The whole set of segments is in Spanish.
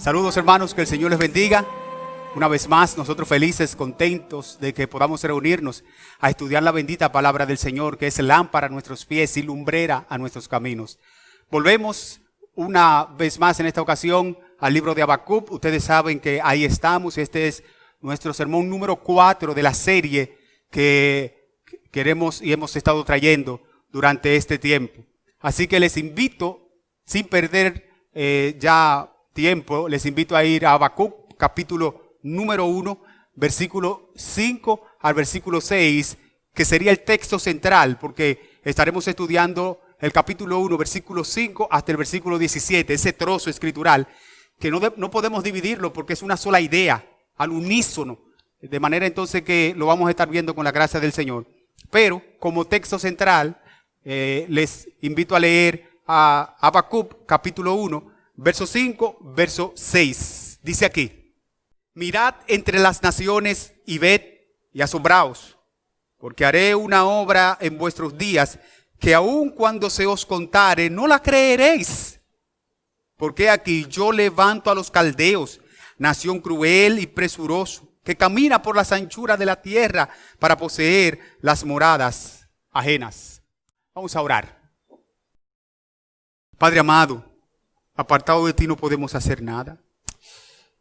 Saludos, hermanos, que el Señor les bendiga. Una vez más, nosotros felices, contentos de que podamos reunirnos a estudiar la bendita palabra del Señor, que es lámpara a nuestros pies y lumbrera a nuestros caminos. Volvemos una vez más en esta ocasión al libro de Habacuc. Ustedes saben que ahí estamos. Este es nuestro sermón número 4 de la serie que queremos y hemos estado trayendo durante este tiempo. Así que les invito, sin perder ya tiempo, les invito a ir a Habacuc, capítulo número 1, versículo 5 al versículo 6, que sería el texto central, porque estaremos estudiando el capítulo 1, versículo 5 hasta el versículo 17, ese trozo escritural, que no podemos dividirlo porque es una sola idea, al unísono, de manera entonces que lo vamos a estar viendo con la gracia del Señor. Pero como texto central, les invito a leer a Habacuc, capítulo 1, verso 5, verso 6. Dice aquí: mirad entre las naciones y ved y asombraos, porque haré una obra en vuestros días que aun cuando se os contare no la creeréis. Porque aquí yo levanto a los caldeos, nación cruel y presuroso, que camina por las anchuras de la tierra para poseer las moradas ajenas. Vamos a orar. Padre amado, apartado de ti no podemos hacer nada.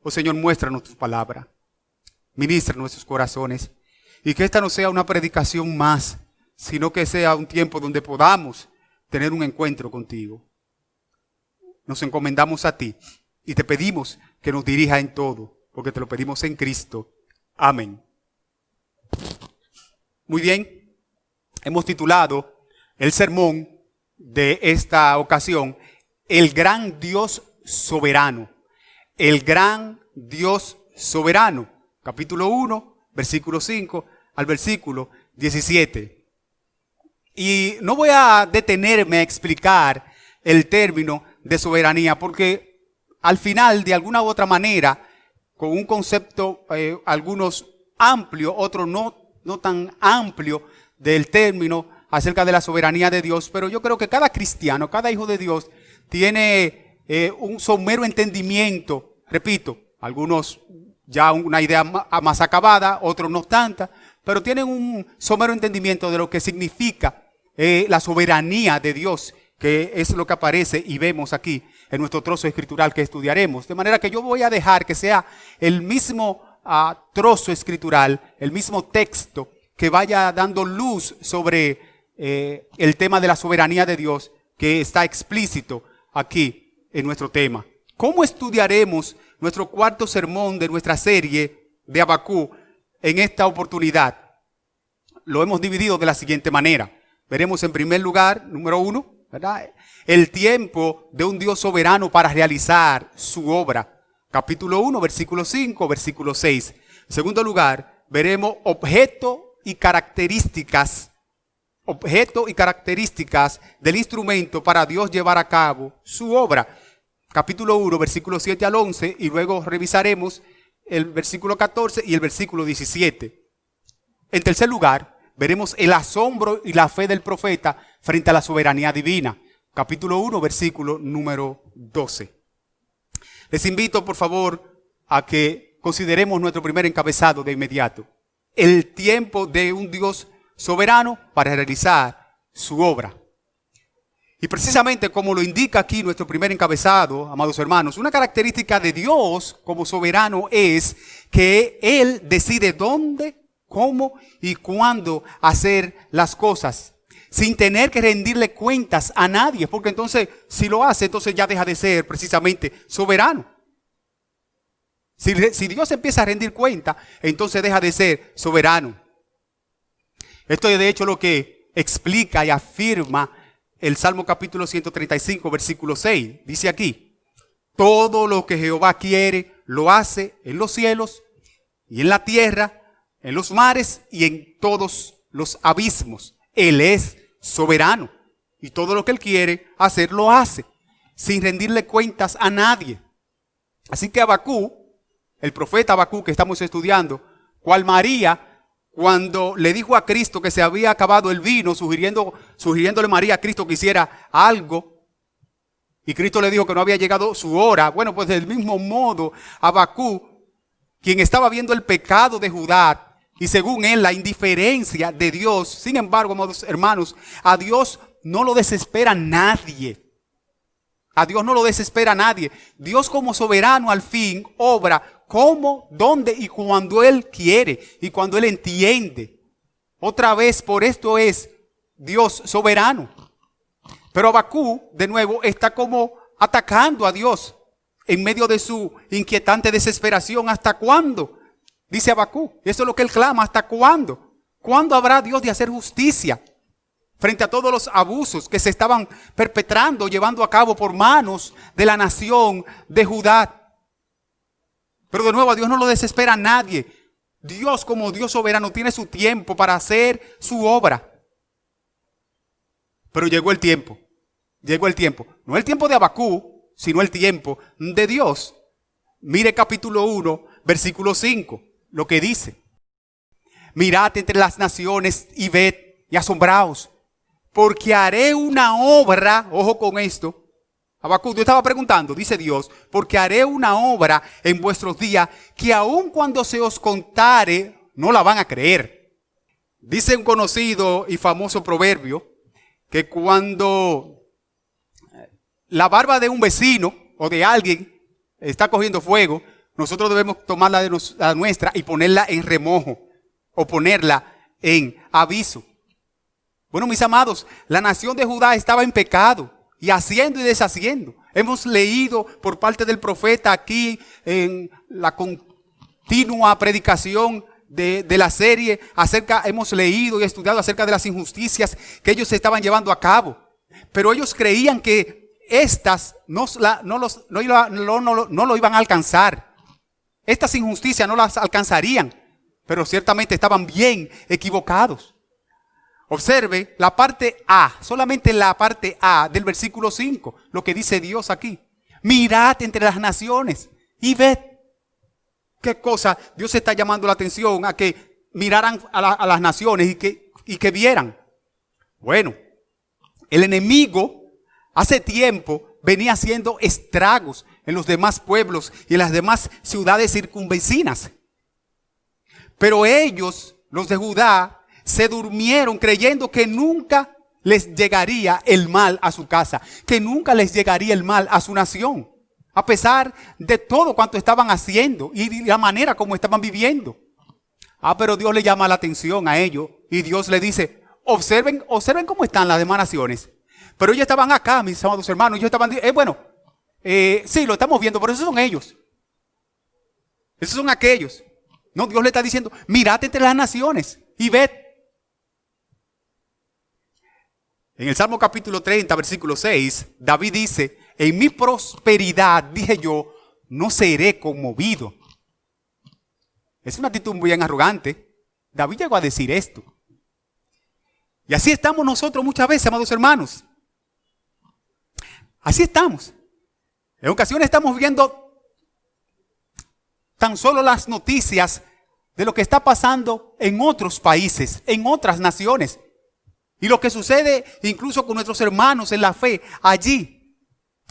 Oh Señor, muéstranos tu palabra, ministra nuestros corazones, y que esta no sea una predicación más, sino que sea un tiempo donde podamos tener un encuentro contigo. Nos encomendamos a ti y te pedimos que nos dirija en todo, porque te lo pedimos en Cristo. Amén. Muy bien, hemos titulado el sermón de esta ocasión: el gran Dios soberano. El gran Dios soberano. Capítulo 1, versículo 5 al versículo 17. Y no voy a detenerme a explicar el término de soberanía, porque al final, de alguna u otra manera, con un concepto, algunos amplio, otros no tan amplio del término acerca de la soberanía de Dios, pero yo creo que cada cristiano, cada hijo de Dios, tiene un somero entendimiento. Repito, algunos ya una idea más acabada, otros no tanta, pero tienen un somero entendimiento de lo que significa la soberanía de Dios, que es lo que aparece y vemos aquí en nuestro trozo escritural que estudiaremos. De manera que yo voy a dejar que sea el mismo trozo escritural, el mismo texto, que vaya dando luz sobre el tema de la soberanía de Dios, que está explícito aquí en nuestro tema. ¿Cómo estudiaremos nuestro cuarto sermón de nuestra serie de Habacuc en esta oportunidad? Lo hemos dividido de la siguiente manera. Veremos en primer lugar, número 1, ¿verdad?, el tiempo de un Dios soberano para realizar su obra. Capítulo 1, versículo 5, versículo 6. En segundo lugar, veremos objeto y características del instrumento para Dios llevar a cabo su obra. Capítulo 1, versículo 7 al 11, y luego revisaremos el versículo 14 y el versículo 17. En tercer lugar, veremos el asombro y la fe del profeta frente a la soberanía divina. Capítulo 1, versículo número 12. Les invito, por favor, a que consideremos nuestro primer encabezado de inmediato: el tiempo de un Dios soberano para realizar su obra. Y precisamente como lo indica aquí nuestro primer encabezado, amados hermanos, una característica de Dios como soberano es que Él decide dónde, cómo y cuándo hacer las cosas, sin tener que rendirle cuentas a nadie, porque entonces si lo hace, entonces ya deja de ser precisamente soberano. Si Dios empieza a rendir cuenta, entonces deja de ser soberano. Esto es de hecho lo que explica y afirma el Salmo capítulo 135, versículo 6. Dice aquí: todo lo que Jehová quiere lo hace en los cielos y en la tierra, en los mares y en todos los abismos. Él es soberano y todo lo que Él quiere hacer lo hace, sin rendirle cuentas a nadie. Así que Habacuc, el profeta Habacuc que estamos estudiando, cual María, cuando le dijo a Cristo que se había acabado el vino, sugiriéndole María a Cristo que hiciera algo, Y Cristo le dijo que no había llegado su hora. Bueno, pues del mismo modo, Habacuc, quien estaba viendo el pecado de Judá y según él la indiferencia de Dios, sin embargo, amados hermanos, a Dios no lo desespera nadie. A Dios no lo desespera nadie. Dios como soberano al fin obra cómo, dónde y cuando Él quiere y cuando Él entiende. Otra vez, por esto es Dios soberano. Pero Habacuc, de nuevo, está como atacando a Dios en medio de su inquietante desesperación. ¿Hasta cuándo? Dice Habacuc. Eso es lo que él clama. ¿Hasta cuándo? ¿Cuándo habrá Dios de hacer justicia frente a todos los abusos que se estaban perpetrando, llevando a cabo por manos de la nación de Judá? Pero de nuevo, a Dios no lo desespera a nadie. Dios, como Dios soberano, tiene su tiempo para hacer su obra. Pero llegó el tiempo. Llegó el tiempo. No el tiempo de Habacuc, sino el tiempo de Dios. Mire capítulo 1, versículo 5, lo que dice. Mirad entre las naciones y ved y asombraos, porque haré una obra, ojo con esto. Habacuc, yo estaba preguntando, dice Dios, porque haré una obra en vuestros días que aun cuando se os contare, no la van a creer. Dice un conocido y famoso proverbio que cuando la barba de un vecino o de alguien está cogiendo fuego, nosotros debemos tomarla de la nuestra y ponerla en remojo o ponerla en aviso. Bueno, mis amados, la nación de Judá estaba en pecado y haciendo y deshaciendo. Hemos leído por parte del profeta aquí en la continua predicación de la serie hemos leído y estudiado acerca de las injusticias que ellos estaban llevando a cabo. Pero ellos creían que estas no lo iban a alcanzar. Estas injusticias no las alcanzarían, pero ciertamente estaban bien equivocados. Observe la parte A, solamente la parte A del versículo 5, lo que dice Dios aquí. Mirad entre las naciones y ved. ¿Qué cosa? Dios está llamando la atención a que miraran a las naciones y que vieran. Bueno, el enemigo hace tiempo venía haciendo estragos en los demás pueblos y en las demás ciudades circunvecinas. Pero ellos, los de Judá, se durmieron creyendo que nunca les llegaría el mal a su casa, que nunca les llegaría el mal a su nación, a pesar de todo cuanto estaban haciendo y la manera como estaban viviendo. Pero Dios le llama la atención a ellos y Dios le dice, observen cómo están las demás naciones. Pero ellos estaban acá, mis amados hermanos, ellos estaban, sí, lo estamos viendo, pero esos son ellos. Esos son aquellos. No, Dios le está diciendo, mirad entre las naciones y ved. En el Salmo capítulo 30, versículo 6, David dice, en mi prosperidad, dije yo, no seré conmovido. Es una actitud muy bien arrogante. David llegó a decir esto. Y así estamos nosotros muchas veces, amados hermanos. Así estamos. En ocasiones estamos viendo tan solo las noticias de lo que está pasando en otros países, en otras naciones. Y lo que sucede incluso con nuestros hermanos en la fe allí.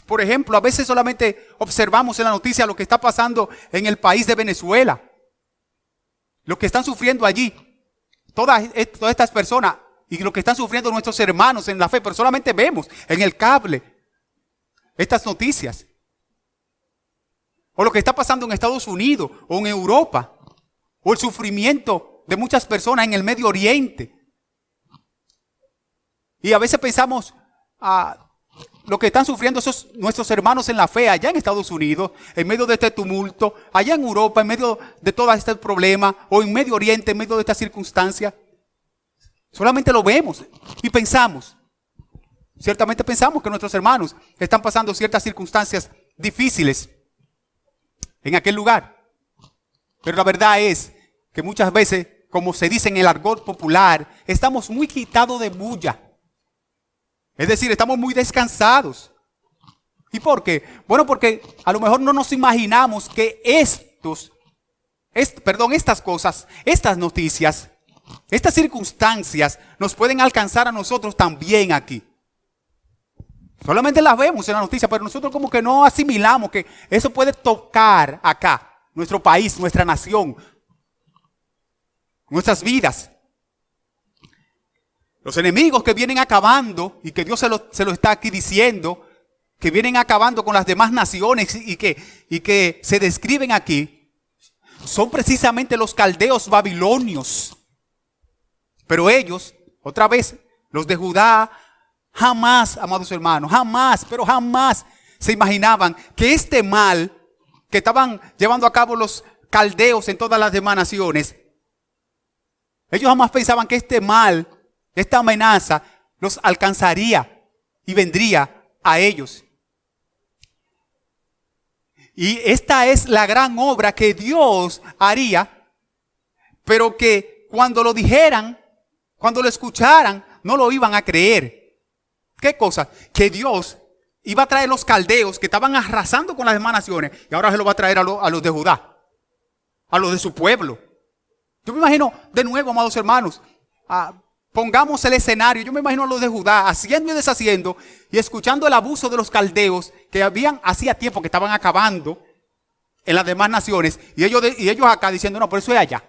Por ejemplo, a veces solamente observamos en la noticia lo que está pasando en el país de Venezuela. Lo que están sufriendo allí. Todas estas personas y lo que están sufriendo nuestros hermanos en la fe. Pero solamente vemos en el cable estas noticias. O lo que está pasando en Estados Unidos o en Europa. O el sufrimiento de muchas personas en el Medio Oriente. Y a veces pensamos lo que están sufriendo esos nuestros hermanos en la fe allá en Estados Unidos, en medio de este tumulto, allá en Europa, en medio de todo este problema, o en Medio Oriente, en medio de esta circunstancia. Solamente lo vemos y pensamos. Ciertamente pensamos que nuestros hermanos están pasando ciertas circunstancias difíciles en aquel lugar. Pero la verdad es que muchas veces, como se dice en el argot popular, estamos muy quitados de bulla. Es decir, estamos muy descansados. ¿Y por qué? Bueno, porque a lo mejor no nos imaginamos que estas cosas, estas noticias, estas circunstancias nos pueden alcanzar a nosotros también aquí. Solamente las vemos en la noticia, pero nosotros como que no asimilamos que eso puede tocar acá, nuestro país, nuestra nación, nuestras vidas. Los enemigos que vienen acabando, y que Dios se lo está aquí diciendo, que vienen acabando con las demás naciones y que se describen aquí, son precisamente los caldeos babilonios. Pero ellos, otra vez, los de Judá, jamás, amados hermanos, jamás, pero jamás se imaginaban que este mal que estaban llevando a cabo los caldeos en todas las demás naciones, ellos jamás pensaban que este mal, esta amenaza, los alcanzaría y vendría a ellos. Y esta es la gran obra que Dios haría, pero que cuando lo dijeran, cuando lo escucharan, no lo iban a creer. ¿Qué cosa? Que Dios iba a traer los caldeos que estaban arrasando con las demás naciones y ahora se lo va a traer a los de Judá, a los de su pueblo. Yo me imagino, de nuevo, amados hermanos, pongamos el escenario. Yo me imagino a los de Judá haciendo y deshaciendo y escuchando el abuso de los caldeos que hacía tiempo que estaban acabando en las demás naciones y ellos acá diciendo, no, pero eso es allá.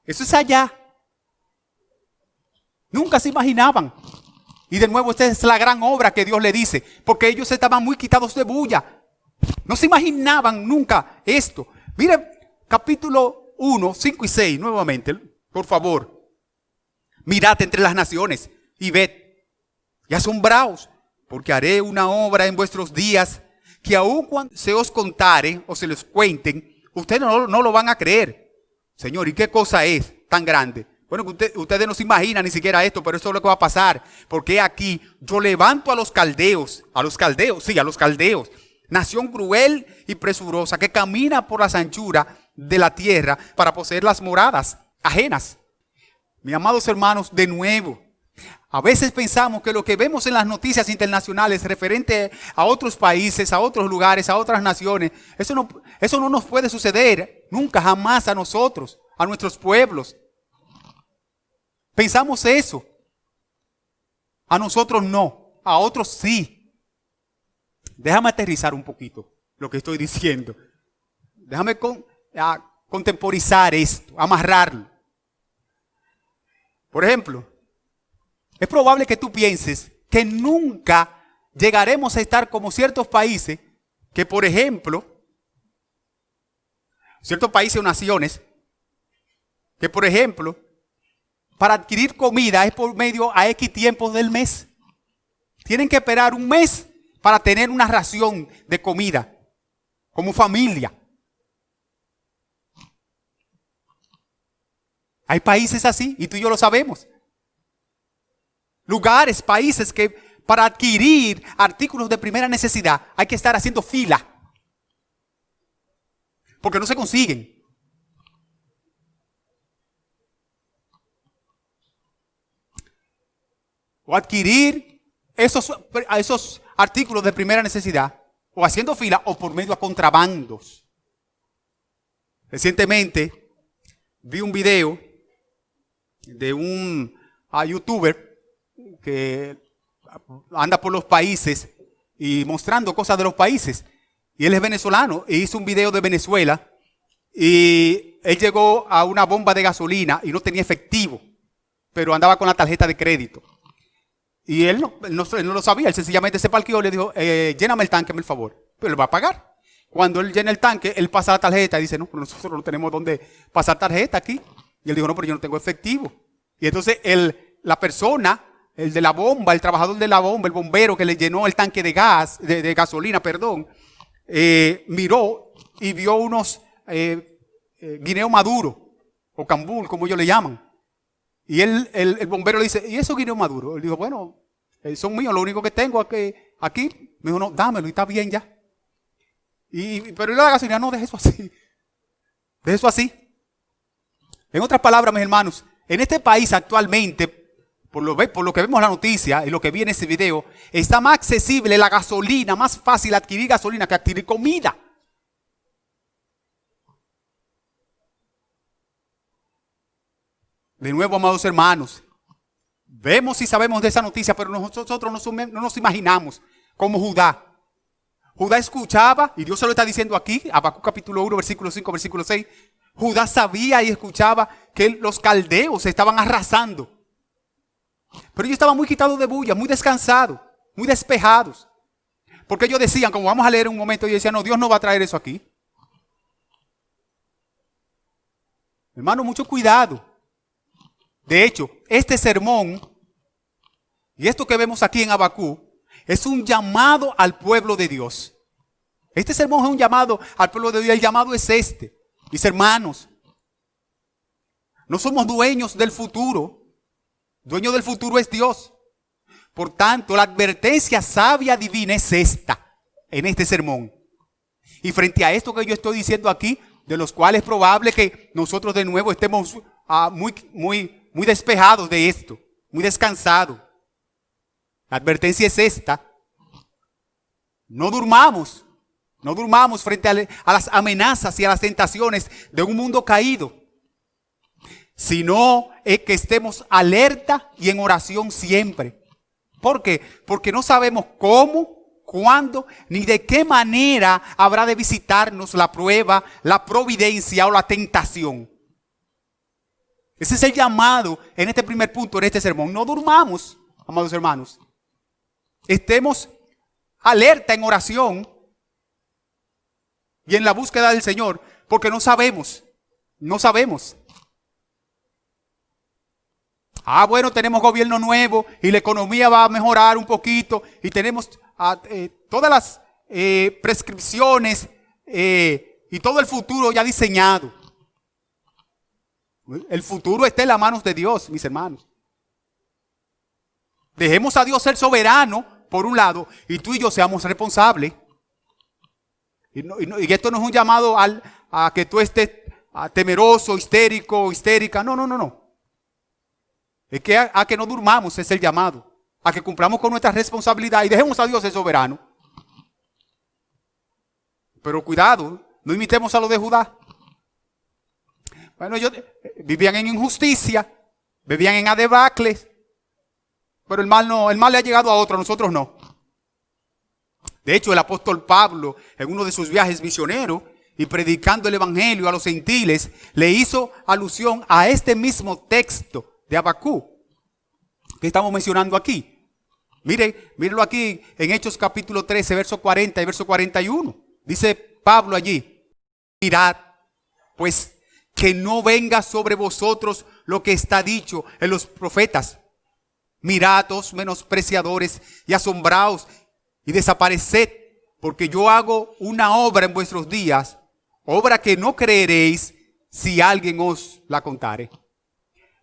Eso es allá. Nunca se imaginaban. Y de nuevo, esta es la gran obra que Dios le dice, porque ellos estaban muy quitados de bulla. No se imaginaban nunca esto. Mire, capítulo 1, 5 y 6, nuevamente, por favor. Mirad entre las naciones y ved, y asombraos, porque haré una obra en vuestros días, que aun cuando se os contare o se les cuenten, ustedes no lo van a creer. Señor, ¿y qué cosa es tan grande? Bueno, ustedes no se imaginan ni siquiera esto, pero esto es lo que va a pasar. Porque aquí yo levanto a los caldeos, nación cruel y presurosa que camina por las anchuras de la tierra para poseer las moradas ajenas. Mis amados hermanos, de nuevo, a veces pensamos que lo que vemos en las noticias internacionales referente a otros países, a otros lugares, a otras naciones, eso no nos puede suceder nunca, jamás a nosotros, a nuestros pueblos. Pensamos eso. A nosotros no, a otros sí. Déjame aterrizar un poquito lo que estoy diciendo. Déjame contemporizar esto, amarrarlo. Por ejemplo, es probable que tú pienses que nunca llegaremos a estar como ciertos países que, por ejemplo, ciertos países o naciones que, por ejemplo, para adquirir comida es por medio a X tiempos del mes. Tienen que esperar un mes para tener una ración de comida, como familia. Hay países así, y tú y yo lo sabemos. Lugares, países que para adquirir artículos de primera necesidad hay que estar haciendo fila. Porque no se consiguen. O adquirir esos artículos de primera necesidad, o haciendo fila, o por medio de contrabandos. Recientemente vi un video de un youtuber que anda por los países y mostrando cosas de los países. Y él es venezolano e hizo un video de Venezuela y él llegó a una bomba de gasolina y no tenía efectivo, pero andaba con la tarjeta de crédito. Y él no lo sabía, él sencillamente se parqueó y le dijo, lléname el tanque, por favor. Pero él va a pagar. Cuando él llena el tanque, él pasa la tarjeta y dice, no, pero nosotros no tenemos dónde pasar tarjeta aquí. Y él dijo, no, pero yo no tengo efectivo. Y entonces la persona, el de la bomba, el trabajador de la bomba, el bombero que le llenó el tanque de gas, de gasolina, miró y vio unos guineo maduro, o cambul, como ellos le llaman. Y el bombero le dice, ¿y esos guineos maduros? Él dijo, bueno, son míos, lo único que tengo aquí. Me dijo, no, dámelo y está bien ya. Pero la gasolina, no, deje eso así. Deje eso así. En otras palabras, mis hermanos, en este país actualmente, por lo que vemos en la noticia y lo que vi en ese video, está más accesible la gasolina, más fácil adquirir gasolina que adquirir comida. De nuevo, amados hermanos, vemos y sabemos de esa noticia, pero nosotros no nos imaginamos como Judá. Judá escuchaba, y Dios se lo está diciendo aquí, Habacuc capítulo 1, versículo 5, versículo 6. Judá sabía y escuchaba que los caldeos se estaban arrasando. Pero ellos estaban muy quitados de bulla, muy descansados, muy despejados. Porque ellos decían, como vamos a leer en un momento, ellos decían, no, Dios no va a traer eso aquí. Hermano, mucho cuidado. De hecho, este sermón y esto que vemos aquí en Habacuc es un llamado al pueblo de Dios. Este sermón es un llamado al pueblo de Dios. El llamado es este. Mis hermanos, no somos dueños del futuro. Dueño del futuro es Dios. Por tanto, la advertencia sabia divina es esta, en este sermón. Y frente a esto que yo estoy diciendo aquí, de los cuales es probable que nosotros de nuevo estemos muy despejados de esto, muy descansados. La advertencia es esta. No durmamos frente a las amenazas y a las tentaciones de un mundo caído, sino que estemos alerta y en oración siempre. ¿Por qué? Porque no sabemos cómo, cuándo, ni de qué manera habrá de visitarnos la prueba, la providencia o la tentación. Ese es el llamado en este primer punto, en este sermón. No durmamos, amados hermanos. Estemos alerta en oración y en la búsqueda del Señor, porque no sabemos. Bueno, tenemos gobierno nuevo y la economía va a mejorar un poquito y tenemos todas las prescripciones y todo el futuro ya diseñado. El futuro está en las manos de Dios, mis hermanos. Dejemos a Dios ser soberano, por un lado, y tú y yo seamos responsables. Y esto no es un llamado a que tú estés temeroso, histérico, histérica. No. Es que a que no durmamos es el llamado. A que cumplamos con nuestra responsabilidad y dejemos a Dios ser soberano. Pero cuidado, no imitemos a lo de Judá. Bueno, ellos vivían en injusticia, vivían en adebacles, pero el mal le ha llegado a otro, a nosotros no. De hecho, el apóstol Pablo, en uno de sus viajes misioneros y predicando el evangelio a los gentiles, le hizo alusión a este mismo texto de Habacuc que estamos mencionando aquí. Mírenlo aquí en Hechos capítulo 13, verso 40 y verso 41. Dice Pablo allí: mirad, pues, que no venga sobre vosotros lo que está dicho en los profetas. Mirados, menospreciadores, y asombraos, y desapareced, porque yo hago una obra en vuestros días, obra que no creeréis si alguien os la contare.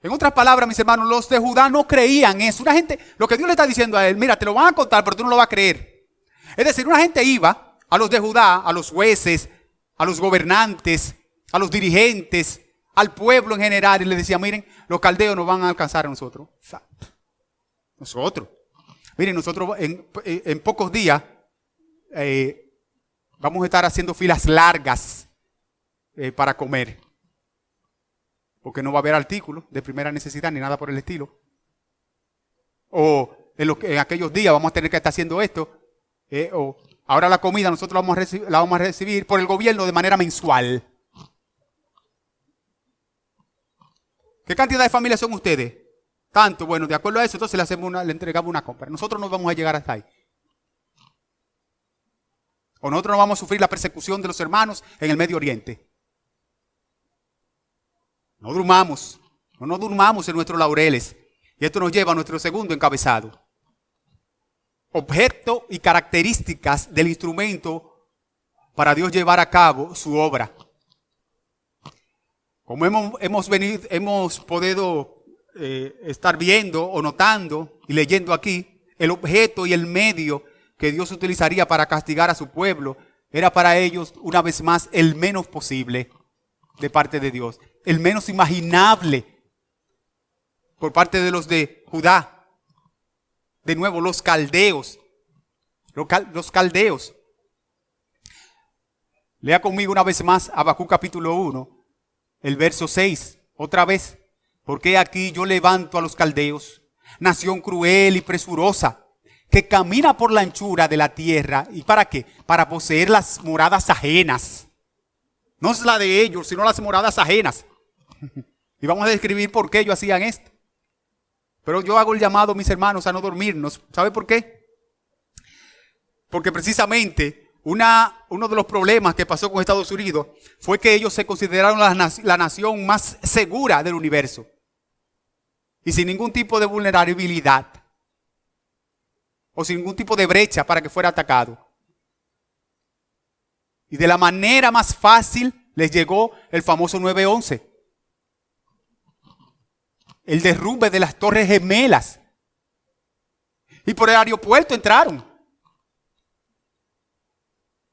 En otras palabras, mis hermanos, los de Judá no creían eso. Una gente, lo que Dios le está diciendo a él, mira, te lo van a contar, pero tú no lo vas a creer. Es decir, una gente iba a los de Judá, a los jueces, a los gobernantes, a los dirigentes, al pueblo en general, y le decía: miren, los caldeos nos van a alcanzar a nosotros. Miren, nosotros en pocos días vamos a estar haciendo filas largas para comer. Porque no va a haber artículos de primera necesidad ni nada por el estilo. O en aquellos días vamos a tener que estar haciendo esto. O ahora la comida nosotros la vamos a recibir por el gobierno de manera mensual. ¿Qué cantidad de familias son ustedes? Tanto. Bueno, de acuerdo a eso, entonces le entregamos una compra. Nosotros no vamos a llegar hasta ahí. O nosotros no vamos a sufrir la persecución de los hermanos en el Medio Oriente. No durmamos en nuestros laureles. Y esto nos lleva a nuestro segundo encabezado. Objeto y características del instrumento para Dios llevar a cabo su obra. Como hemos podido estar viendo o notando y leyendo aquí, el objeto y el medio que Dios utilizaría para castigar a su pueblo era para ellos, una vez más, el menos posible de parte de Dios. El menos imaginable por parte de los de Judá. De nuevo, los caldeos. Los caldeos. Lea conmigo una vez más Habacuc capítulo 1, el verso 6. Otra vez. Porque aquí yo levanto a los caldeos, nación cruel y presurosa, que camina por la anchura de la tierra. ¿Y para qué? Para poseer las moradas ajenas. No es la de ellos, sino las moradas ajenas. Y vamos a describir por qué ellos hacían esto. Pero yo hago el llamado, mis hermanos, a no dormirnos. ¿Sabe por qué? Porque precisamente uno de los problemas que pasó con Estados Unidos fue que ellos se consideraron la nación más segura del universo. Y sin ningún tipo de vulnerabilidad. O sin ningún tipo de brecha para que fuera atacado. Y de la manera más fácil les llegó el famoso 9/11. El derrumbe de las Torres Gemelas. Y por el aeropuerto entraron.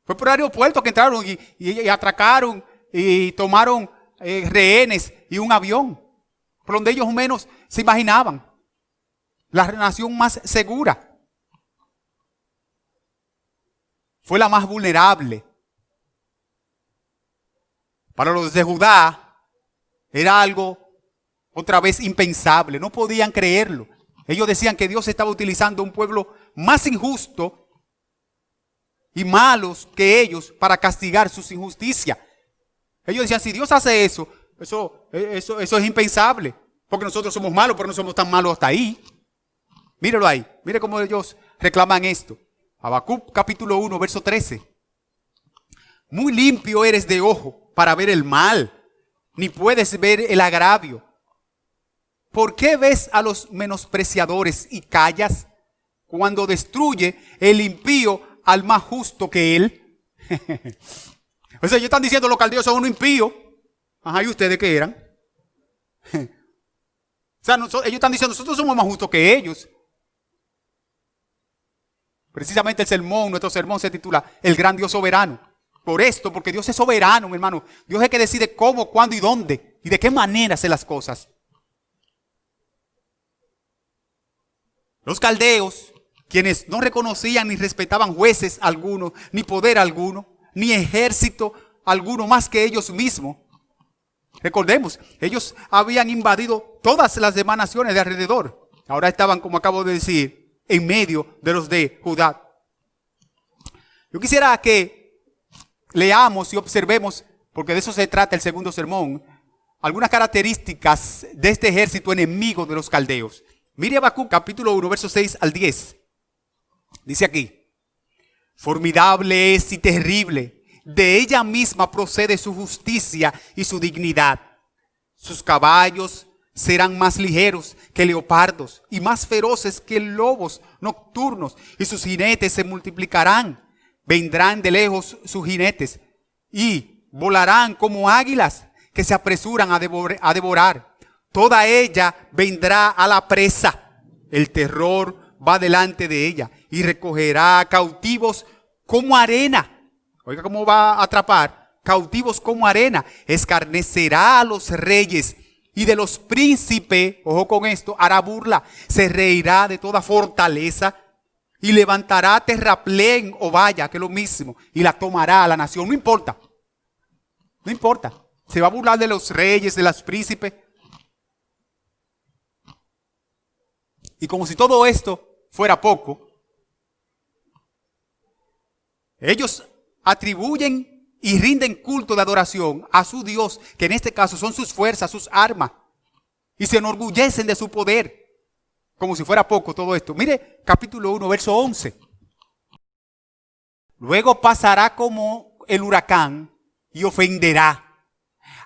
Fue por el aeropuerto que entraron y atracaron y tomaron rehenes y un avión. Por donde ellos menos se imaginaban. La nación más segura. Fue la más vulnerable. Para los de Judá era algo otra vez impensable. No podían creerlo. Ellos decían que Dios estaba utilizando un pueblo más injusto y malos que ellos para castigar sus injusticias. Ellos decían, si Dios hace eso es impensable. Porque nosotros somos malos, pero no somos tan malos hasta ahí. Míralo ahí. Mire cómo ellos reclaman esto. Habacuc capítulo 1, verso 13. Muy limpio eres de ojo para ver el mal, ni puedes ver el agravio. ¿Por qué ves a los menospreciadores y callas cuando destruye el impío al más justo que él? O sea, ellos están diciendo los caldeos son unos impíos. Ajá, ¿y ustedes qué eran? O sea, ellos están diciendo nosotros somos más justos que ellos. Precisamente nuestro sermón se titula El gran Dios soberano. Por esto, porque Dios es soberano, mi hermano. Dios es el que decide cómo, cuándo y dónde. Y de qué manera hacer las cosas. Los caldeos, quienes no reconocían ni respetaban jueces algunos, ni poder alguno, ni ejército alguno más que ellos mismos. Recordemos, ellos habían invadido todas las demás naciones de alrededor. Ahora estaban, como acabo de decir, en medio de los de Judá. Yo quisiera que leamos y observemos, porque de eso se trata el segundo sermón, algunas características de este ejército enemigo de los caldeos. Mire Habacuc capítulo 1, versos 6 al 10. Dice aquí, formidable es y terrible, de ella misma procede su justicia y su dignidad. Sus caballos serán más ligeros que leopardos y más feroces que lobos nocturnos, y sus jinetes se multiplicarán. Vendrán de lejos sus jinetes y volarán como águilas que se apresuran a devorar. Toda ella vendrá a la presa. El terror va delante de ella y recogerá cautivos como arena. Oiga cómo va a atrapar. Cautivos como arena. Escarnecerá a los reyes y de los príncipes. Ojo con esto, hará burla. Se reirá de toda fortaleza y levantará terraplén o valla, que es lo mismo, y la tomará a la nación. No importa. No importa. Se va a burlar de los reyes, de los príncipes. Y como si todo esto fuera poco, ellos atribuyen y rinden culto de adoración a su Dios, que en este caso son sus fuerzas, sus armas, y se enorgullecen de su poder, como si fuera poco todo esto. Mire capítulo 1, verso 11. Luego pasará como el huracán y ofenderá,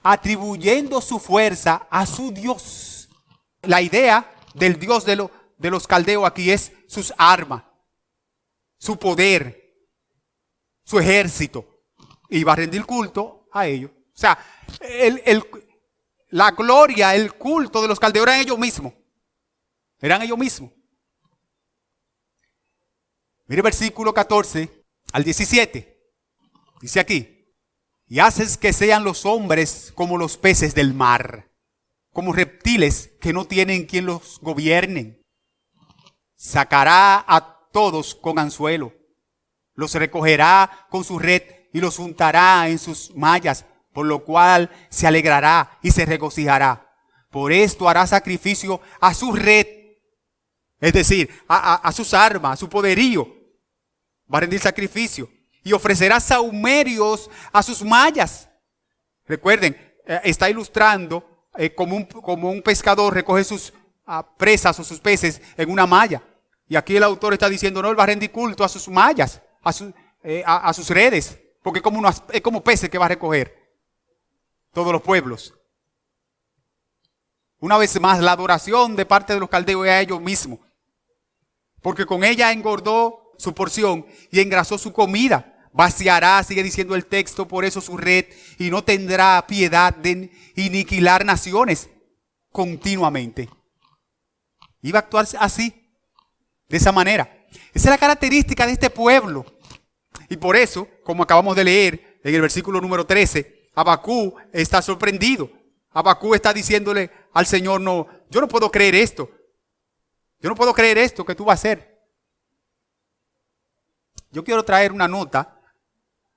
atribuyendo su fuerza a su Dios. La idea del Dios de los caldeos aquí es sus armas, su poder, su ejército. Y va a rendir culto a ellos. O sea, la gloria, el culto de los caldeos eran ellos mismos. Eran ellos mismos. Mire versículo 14 al 17. Dice aquí. Y haces que sean los hombres como los peces del mar, como reptiles que no tienen quien los gobierne. Sacará a todos con anzuelo, los recogerá con su red y los juntará en sus mallas, por lo cual se alegrará y se regocijará. Por esto hará sacrificio a su red Es decir, a sus armas, a su poderío. Va a rendir sacrificio. Y ofrecerá sahumerios a sus mallas. Recuerden, está ilustrando como un pescador recoge sus presas o sus peces en una malla. Y aquí el autor está diciendo, no, él va a rendir culto a sus mallas, a sus redes. Porque es como peces que va a recoger todos los pueblos. Una vez más, la adoración de parte de los caldeos es a ellos mismos. Porque con ella engordó su porción y engrasó su comida. Vaciará, sigue diciendo el texto, por eso su red, y no tendrá piedad de aniquilar naciones continuamente. Iba a actuar así, de esa manera. Esa es la característica de este pueblo. Y por eso, como acabamos de leer en el versículo número 13, Habacuc está sorprendido. Habacuc está diciéndole al Señor, no, yo no puedo creer esto. Yo no puedo creer esto que tú vas a hacer. Yo quiero traer una nota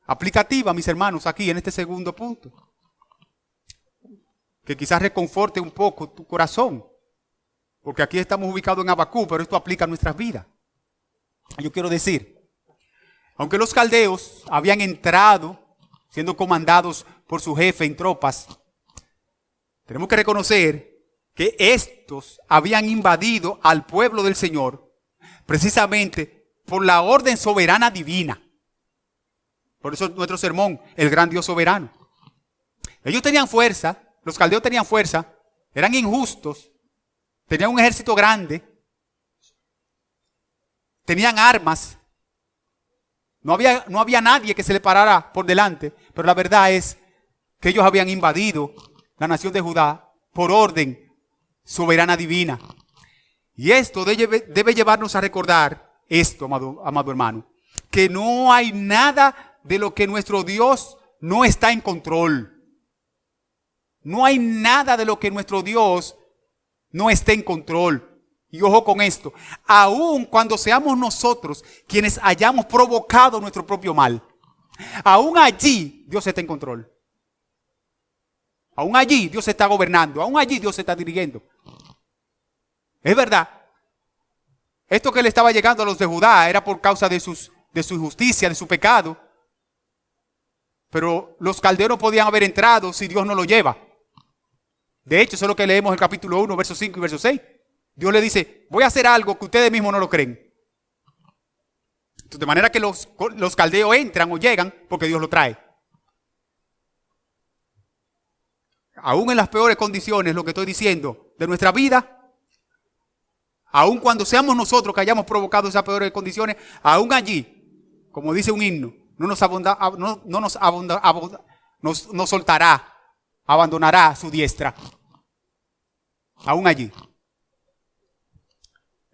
aplicativa, mis hermanos, aquí en este segundo punto. Que quizás reconforte un poco tu corazón. Porque aquí estamos ubicados en Habacuc, pero esto aplica a nuestras vidas. Yo quiero decir, aunque los caldeos habían entrado siendo comandados por su jefe en tropas, tenemos que reconocer que estos habían invadido al pueblo del Señor precisamente por la orden soberana divina. Por eso nuestro sermón, el gran Dios soberano. Ellos tenían fuerza, los caldeos tenían fuerza, eran injustos, tenían un ejército grande, tenían armas, no había nadie que se le parara por delante, pero la verdad es que ellos habían invadido la nación de Judá por orden soberana divina. Y esto debe llevarnos a recordar esto, amado hermano, que no hay nada de lo que nuestro Dios no está en control. No hay nada de lo que nuestro Dios no esté en control. Y ojo con esto, aun cuando seamos nosotros quienes hayamos provocado nuestro propio mal, aun allí Dios está en control. Aun allí Dios está gobernando, aun allí Dios está dirigiendo. Es verdad, esto que le estaba llegando a los de Judá era por causa de su injusticia, de su pecado. Pero los caldeos no podían haber entrado si Dios no lo lleva. De hecho, eso es lo que leemos en el capítulo 1, versos 5 y verso 6. Dios le dice, voy a hacer algo que ustedes mismos no lo creen. Entonces, de manera que los caldeos entran o llegan porque Dios lo trae. Aún en las peores condiciones, lo que estoy diciendo, de nuestra vida, aún cuando seamos nosotros que hayamos provocado esas peores condiciones, aún allí, como dice un himno, nos soltará, abandonará su diestra. Aún allí.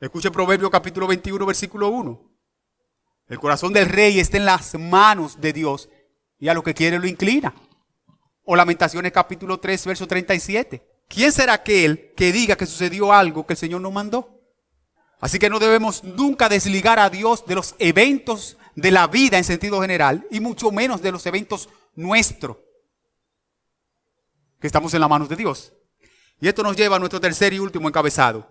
Escuche Proverbios capítulo 21, versículo 1. El corazón del rey está en las manos de Dios y a lo que quiere lo inclina. O Lamentaciones capítulo 3, verso 37. ¿Quién será aquel que diga que sucedió algo que el Señor no mandó? Así que no debemos nunca desligar a Dios de los eventos de la vida en sentido general y mucho menos de los eventos nuestros, que estamos en las manos de Dios. Y esto nos lleva a nuestro tercer y último encabezado.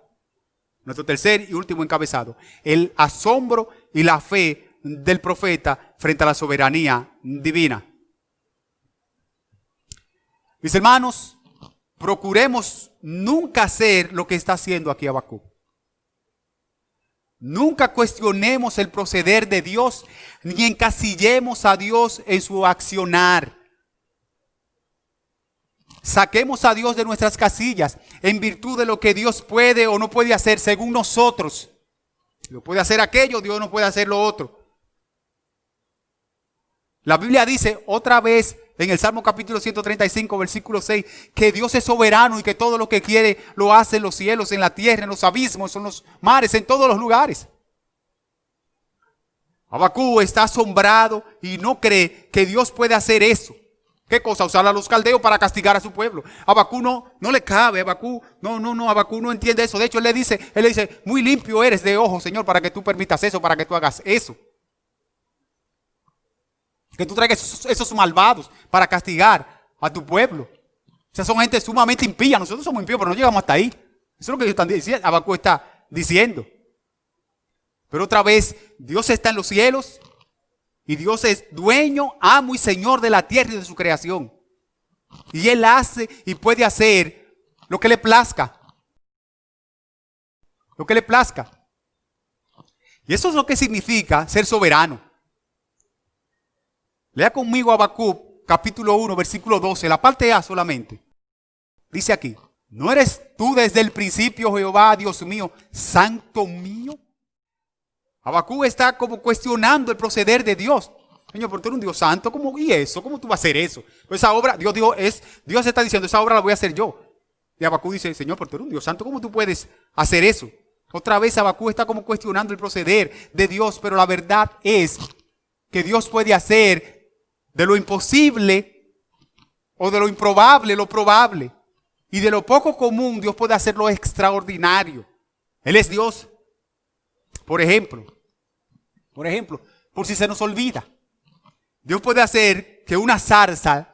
Nuestro tercer y último encabezado. El asombro y la fe del profeta frente a la soberanía divina. Mis hermanos, procuremos nunca hacer lo que está haciendo aquí Habacuc. Nunca cuestionemos el proceder de Dios, ni encasillemos a Dios en su accionar. Saquemos a Dios de nuestras casillas en virtud de lo que Dios puede o no puede hacer según nosotros. Dios puede hacer aquello, Dios no puede hacer lo otro. La Biblia dice otra vez en el Salmo capítulo 135, versículo 6, que Dios es soberano y que todo lo que quiere lo hace en los cielos, en la tierra, en los abismos, en los mares, en todos los lugares. Habacuc está asombrado y no cree que Dios puede hacer eso. ¿Qué cosa? Usar a los caldeos para castigar a su pueblo. Habacuc no le cabe, Habacuc no entiende eso. De hecho, él le dice, muy limpio eres de ojos, Señor, para que tú permitas eso, para que tú hagas eso. Que tú traigas esos malvados para castigar a tu pueblo. O sea, son gente sumamente impía. Nosotros somos impíos, pero no llegamos hasta ahí. Eso es lo que Habacuc está diciendo. Pero otra vez, Dios está en los cielos y Dios es dueño, amo y Señor de la tierra y de su creación. Y Él hace y puede hacer lo que le plazca. Lo que le plazca. Y eso es lo que significa ser soberano. Lea conmigo Habacuc, capítulo 1, versículo 12, la parte A solamente. Dice aquí: ¿no eres tú desde el principio, Jehová, Dios mío, santo mío? Habacuc está como cuestionando el proceder de Dios. Señor, pero tú eres un Dios santo, ¿cómo? ¿Y eso? ¿Cómo tú vas a hacer eso? Pues esa obra, Dios está diciendo, esa obra la voy a hacer yo. Y Habacuc dice, Señor, pero tú eres un Dios santo, ¿cómo tú puedes hacer eso? Otra vez Habacuc está como cuestionando el proceder de Dios, pero la verdad es que Dios puede hacer de lo imposible o de lo improbable lo probable. Y de lo poco común Dios puede hacer lo extraordinario. Él es Dios. Por ejemplo, por si se nos olvida, Dios puede hacer que una zarza,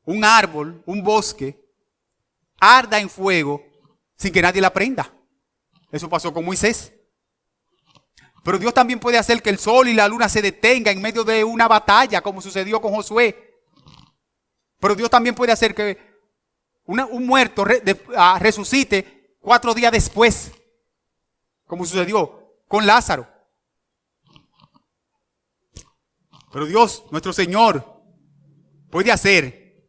un árbol, un bosque, arda en fuego sin que nadie la prenda. Eso pasó con Moisés. Pero Dios también puede hacer que el sol y la luna se detengan en medio de una batalla, como sucedió con Josué. Pero Dios también puede hacer que un muerto resucite 4 días después, como sucedió con Lázaro. Pero Dios, nuestro Señor, puede hacer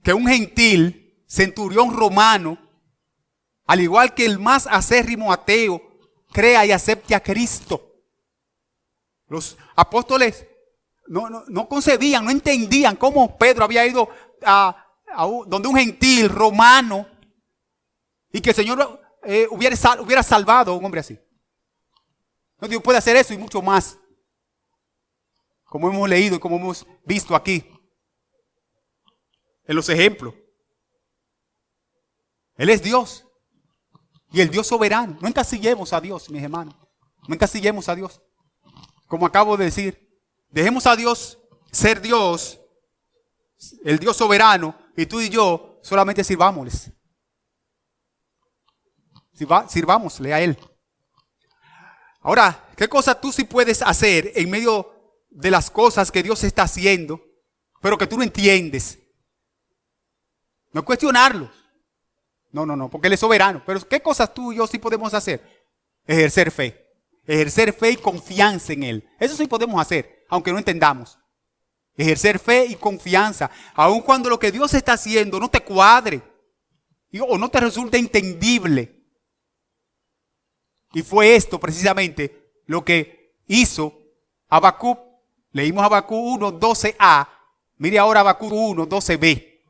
que un gentil centurión romano, al igual que el más acérrimo ateo, crea y acepte a Cristo. Los apóstoles no concebían, no entendían cómo Pedro había ido donde un gentil romano y que el Señor hubiera salvado a un hombre así. No, Dios puede hacer eso y mucho más, como hemos leído y como hemos visto aquí en los ejemplos. Él es Dios y el Dios soberano. No encasillemos a Dios, mis hermanos. No encasillemos a Dios. Como acabo de decir, dejemos a Dios ser Dios, el Dios soberano, y tú y yo solamente sirvámosles. Sirvámosle a Él. Ahora, ¿qué cosa tú sí puedes hacer en medio de las cosas que Dios está haciendo, pero que tú no entiendes? No cuestionarlo. No, porque Él es soberano. Pero ¿qué cosas tú y yo sí podemos hacer? Ejercer fe. Ejercer fe y confianza en Él. Eso sí podemos hacer, aunque no entendamos. Ejercer fe y confianza, aun cuando lo que Dios está haciendo no te cuadre o no te resulte entendible. Y fue esto precisamente lo que hizo Habacuc. Leímos Habacuc 1, 12a. Mire ahora Habacuc 1, 12b.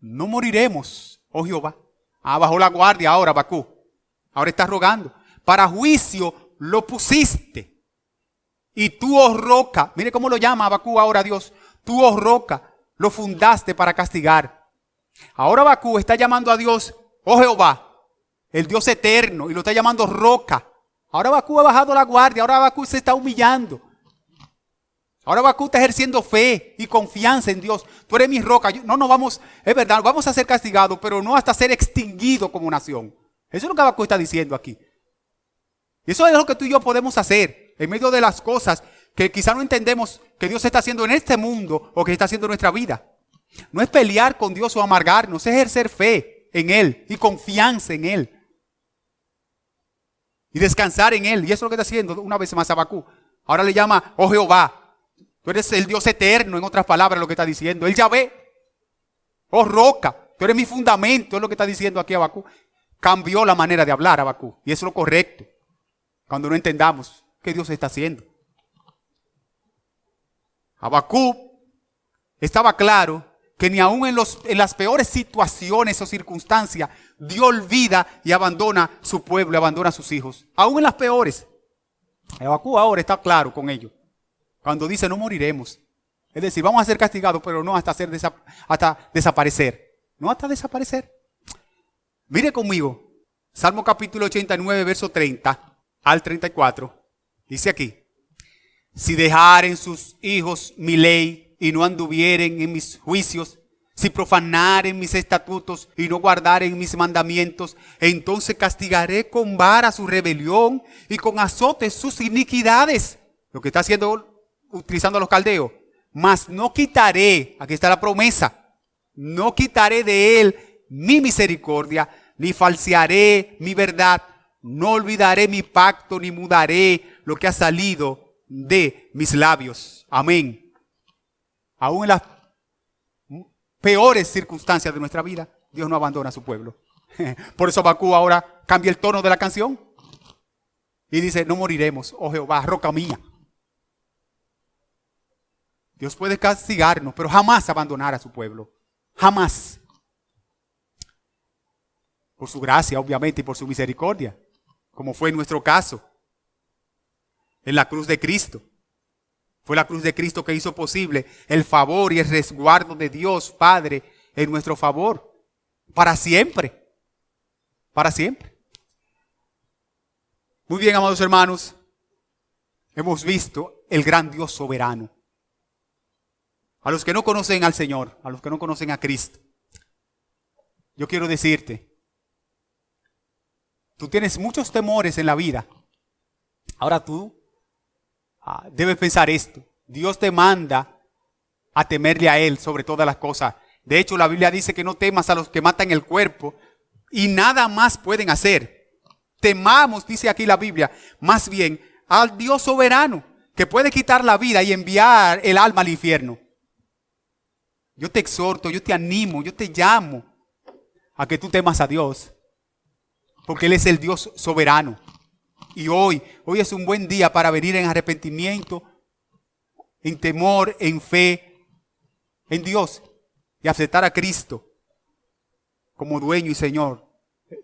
No moriremos, oh Jehová. Bajó la guardia ahora Habacuc. Ahora está rogando. Para juicio lo pusiste. Y tú, oh roca, mire cómo lo llama Habacuc ahora Dios. Tú, oh roca, lo fundaste para castigar. Ahora Habacuc está llamando a Dios, oh Jehová, el Dios eterno, y lo está llamando roca. Ahora Habacuc ha bajado la guardia, ahora Habacuc se está humillando. Ahora Habacuc está ejerciendo fe y confianza en Dios. Tú eres mi roca. Es verdad, vamos a ser castigados, pero no hasta ser extinguidos como nación. Eso es lo que Habacuc está diciendo aquí. Y eso es lo que tú y yo podemos hacer en medio de las cosas que quizá no entendemos que Dios está haciendo en este mundo o que está haciendo en nuestra vida. No es pelear con Dios o amargarnos, es ejercer fe en Él y confianza en Él. Y descansar en Él. Y eso es lo que está haciendo una vez más Habacuc. Ahora le llama, oh Jehová, tú eres el Dios eterno, en otras palabras lo que está diciendo. Él ya ve, oh roca, tú eres mi fundamento, es lo que está diciendo aquí Habacuc. Cambió la manera de hablar Habacuc. Y eso es lo correcto. Cuando no entendamos qué Dios está haciendo. Habacuc estaba claro que ni aún en las peores situaciones o circunstancias, Dios olvida y abandona su pueblo, y abandona a sus hijos. Aún en las peores. Habacuc ahora está claro con ello. Cuando dice no moriremos. Es decir, vamos a ser castigados, pero no hasta desaparecer. No hasta desaparecer. Mire conmigo. Salmo capítulo 89, verso 30 al 34. Dice aquí. Si dejaren sus hijos mi ley y no anduvieren en mis juicios, Si profanaren mis estatutos y no guardaren mis mandamientos, entonces castigaré con vara su rebelión y con azotes sus iniquidades. Lo que está haciendo, utilizando a los caldeos. Mas no quitaré, aquí está la promesa, no quitaré de él mi misericordia, ni falsearé mi verdad, no olvidaré mi pacto, ni mudaré lo que ha salido de mis labios. Amén. Aún en las peores circunstancias de nuestra vida, Dios no abandona a su pueblo. Por eso Habacuc ahora cambia el tono de la canción y dice, no moriremos, oh Jehová, roca mía. Dios puede castigarnos, pero jamás abandonar a su pueblo. Jamás. Por su gracia, obviamente, y por su misericordia, como fue en nuestro caso, en la cruz de Cristo. Fue la cruz de Cristo que hizo posible el favor y el resguardo de Dios Padre en nuestro favor. Para siempre. Para siempre. Muy bien, amados hermanos. Hemos visto el gran Dios soberano. A los que no conocen al Señor, a los que no conocen a Cristo, yo quiero decirte, tú tienes muchos temores en la vida. Ahora tú debes pensar esto. Dios te manda a temerle a Él sobre todas las cosas. De hecho, la Biblia dice que no temas a los que matan el cuerpo y nada más pueden hacer. Temamos, dice aquí la Biblia, más bien al Dios soberano que puede quitar la vida y enviar el alma al infierno. Yo te exhorto, yo te animo, yo te llamo a que tú temas a Dios, porque Él es el Dios soberano. Y hoy es un buen día para venir en arrepentimiento, en temor, en fe, en Dios y aceptar a Cristo como dueño y Señor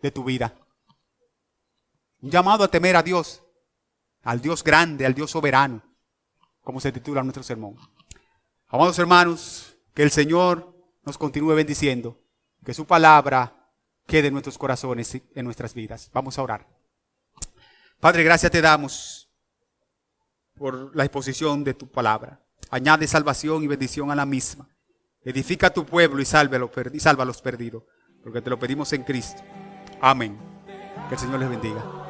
de tu vida. Un llamado a temer a Dios, al Dios grande, al Dios soberano, como se titula nuestro sermón. Amados hermanos, que el Señor nos continúe bendiciendo, que su palabra quede en nuestros corazones y en nuestras vidas. Vamos a orar. Padre, gracias te damos por la exposición de tu palabra. Añade salvación y bendición a la misma. Edifica a tu pueblo y salva a los perdidos, porque te lo pedimos en Cristo. Amén. Que el Señor les bendiga.